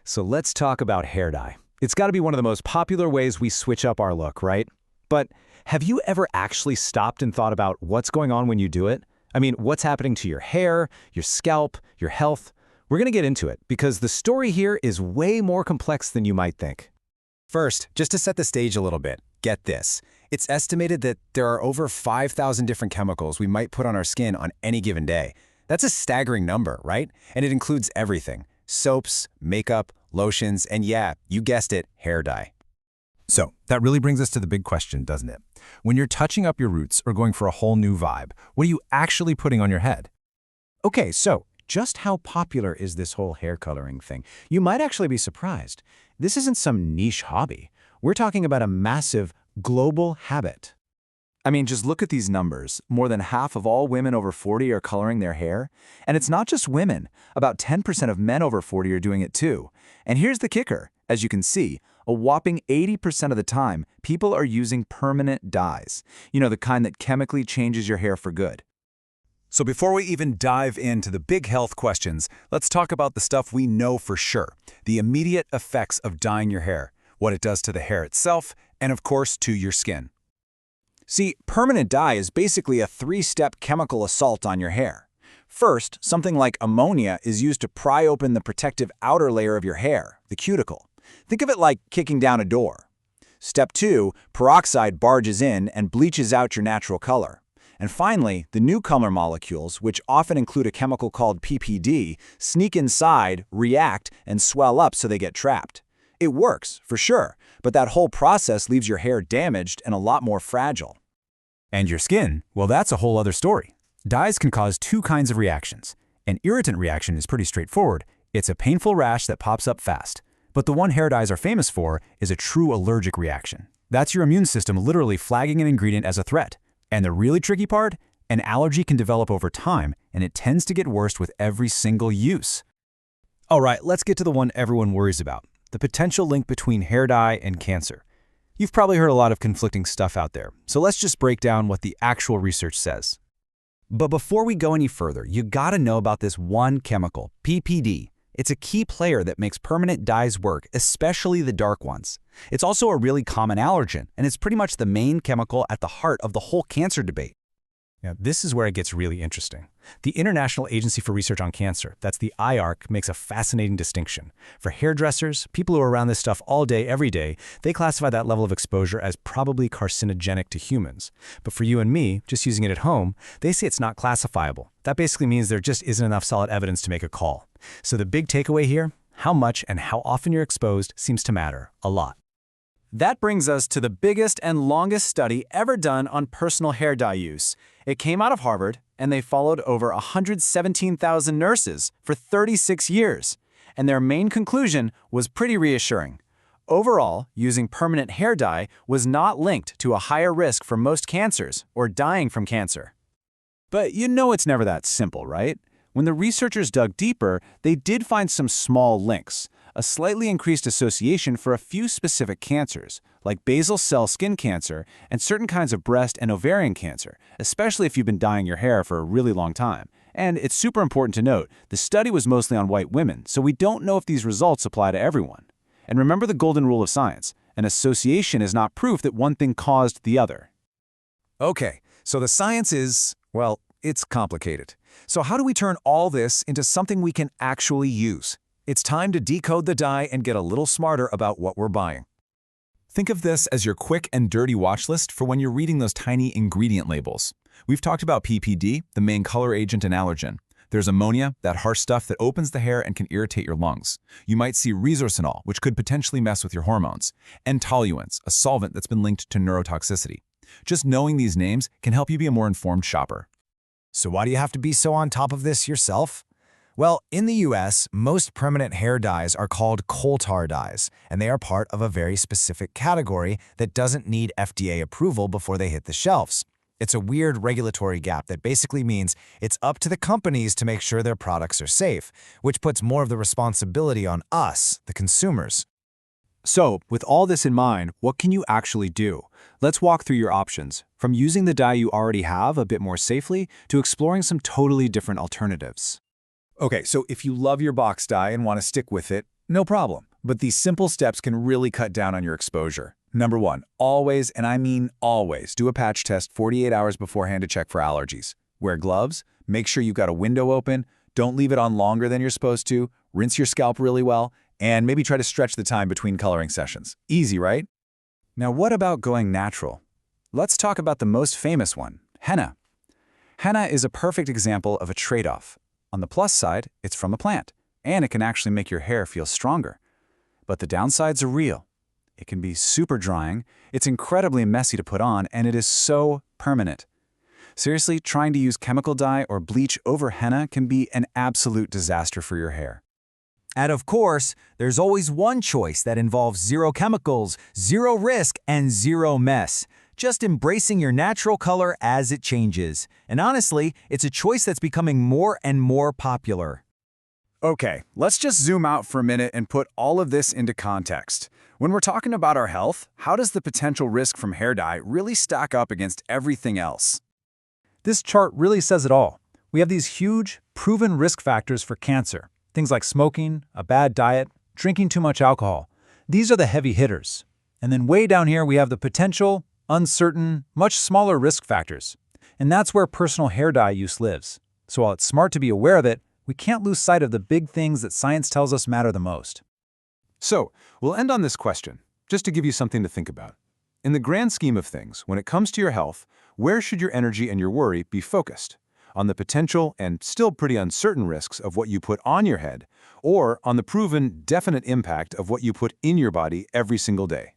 So let's talk about hair dye. It's got to be one of the most popular ways we switch up our look, right? But have you ever actually stopped and thought about what's going on when you do it? I mean, what's happening to your hair, your scalp, your health? We're going to get into it because the story here is way more complex than you might think. First, just to set the stage a little bit, get this. It's estimated that there are over 5,000 different chemicals we might put on our skin on any given day. That's a staggering number, right? And it includes everything: soaps, makeup, lotions, and yeah, you guessed it, hair dye. So that really brings us to the big question, doesn't it? When you're touching up your roots or going for a whole new vibe, what are you actually putting on your head? Okay, so just how popular is this whole hair coloring thing? You might actually be surprised. This isn't some niche hobby. We're talking about a massive global habit. I mean, just look at these numbers. More than half of all women over 40 are coloring their hair. And it's not just women. About 10% of men over 40 are doing it too. And here's the kicker. As you can see, a whopping 80% of the time, people are using permanent dyes. You know, the kind that chemically changes your hair for good. So before we even dive into the big health questions, let's talk about the stuff we know for sure. The immediate effects of dyeing your hair, what it does to the hair itself, and of course to your skin. See, permanent dye is basically a three-step chemical assault on your hair. First, something like ammonia is used to pry open the protective outer layer of your hair, the cuticle. Think of it like kicking down a door. Step 2, peroxide barges in and bleaches out your natural color. And finally, the newcomer molecules, which often include a chemical called PPD, sneak inside, react, and swell up so they get trapped. It works, for sure, but that whole process leaves your hair damaged and a lot more fragile. And your skin, well, that's a whole other story. Dyes can cause two kinds of reactions. An irritant reaction is pretty straightforward. It's a painful rash that pops up fast. But the one hair dyes are famous for is a true allergic reaction. That's your immune system literally flagging an ingredient as a threat. And the really tricky part? An allergy can develop over time, and it tends to get worse with every single use. All right, let's get to the one everyone worries about: the potential link between hair dye and cancer. You've probably heard a lot of conflicting stuff out there, so let's just break down what the actual research says. But before we go any further, you gotta know about this one chemical, PPD. It's a key player that makes permanent dyes work, especially the dark ones. It's also a really common allergen, and it's pretty much the main chemical at the heart of the whole cancer debate. Now, this is where it gets really interesting. The International Agency for Research on Cancer, that's the IARC, makes a fascinating distinction. For hairdressers, people who are around this stuff all day, every day, they classify that level of exposure as probably carcinogenic to humans. But for you and me, just using it at home, they say it's not classifiable. That basically means there just isn't enough solid evidence to make a call. So the big takeaway here: how much and how often you're exposed seems to matter a lot. That brings us to the biggest and longest study ever done on personal hair dye use. It came out of Harvard, and they followed over 117,000 nurses for 36 years. And their main conclusion was pretty reassuring. Overall, using permanent hair dye was not linked to a higher risk for most cancers or dying from cancer. But you know it's never that simple, right? When the researchers dug deeper, they did find some small links. A slightly increased association for a few specific cancers, like basal cell skin cancer and certain kinds of breast and ovarian cancer, especially if you've been dyeing your hair for a really long time. And it's super important to note, the study was mostly on white women, so we don't know if these results apply to everyone. And remember the golden rule of science: an association is not proof that one thing caused the other. Okay, so the science is, well, it's complicated. So how do we turn all this into something we can actually use? It's time to decode the dye and get a little smarter about what we're buying. Think of this as your quick and dirty watch list for when you're reading those tiny ingredient labels. We've talked about PPD, the main color agent and allergen. There's ammonia, that harsh stuff that opens the hair and can irritate your lungs. You might see resorcinol, which could potentially mess with your hormones, and toluenes, a solvent that's been linked to neurotoxicity. Just knowing these names can help you be a more informed shopper. So why do you have to be so on top of this yourself? Well, in the US, most permanent hair dyes are called coal tar dyes, and they are part of a very specific category that doesn't need FDA approval before they hit the shelves. It's a weird regulatory gap that basically means it's up to the companies to make sure their products are safe, which puts more of the responsibility on us, the consumers. So, with all this in mind, what can you actually do? Let's walk through your options, from using the dye you already have a bit more safely to exploring some totally different alternatives. Okay, so if you love your box dye and want to stick with it, No problem, but these simple steps can really cut down on your exposure. Number 1, always, and I mean always, do a patch test 48 hours beforehand to check for allergies. Wear gloves, make sure you've got a window open, don't leave it on longer than you're supposed to, rinse your scalp really well, and maybe try to stretch the time between coloring sessions. Easy, right? Now what about going natural? Let's talk about the most famous one, henna. Henna is a perfect example of a trade-off. On the plus side, it's from a plant, and it can actually make your hair feel stronger. But the downsides are real. It can be super drying, it's incredibly messy to put on, and it is so permanent. Seriously, trying to use chemical dye or bleach over henna can be an absolute disaster for your hair. And of course, there's always one choice that involves zero chemicals, zero risk, and zero mess. Just embracing your natural color as it changes. And honestly, it's a choice that's becoming more and more popular. Okay, let's just zoom out for a minute and put all of this into context. When we're talking about our health, how does the potential risk from hair dye really stack up against everything else? This chart really says it all. We have these huge, proven risk factors for cancer. Things like smoking, a bad diet, drinking too much alcohol. These are the heavy hitters. And then way down here we have the potential, uncertain, much smaller risk factors. And that's where personal hair dye use lives. So while it's smart to be aware of it, we can't lose sight of the big things that science tells us matter the most. So, we'll end on this question, just to give you something to think about. In the grand scheme of things, when it comes to your health, where should your energy and your worry be focused? On the potential and still pretty uncertain risks of what you put on your head, or on the proven, definite impact of what you put in your body every single day?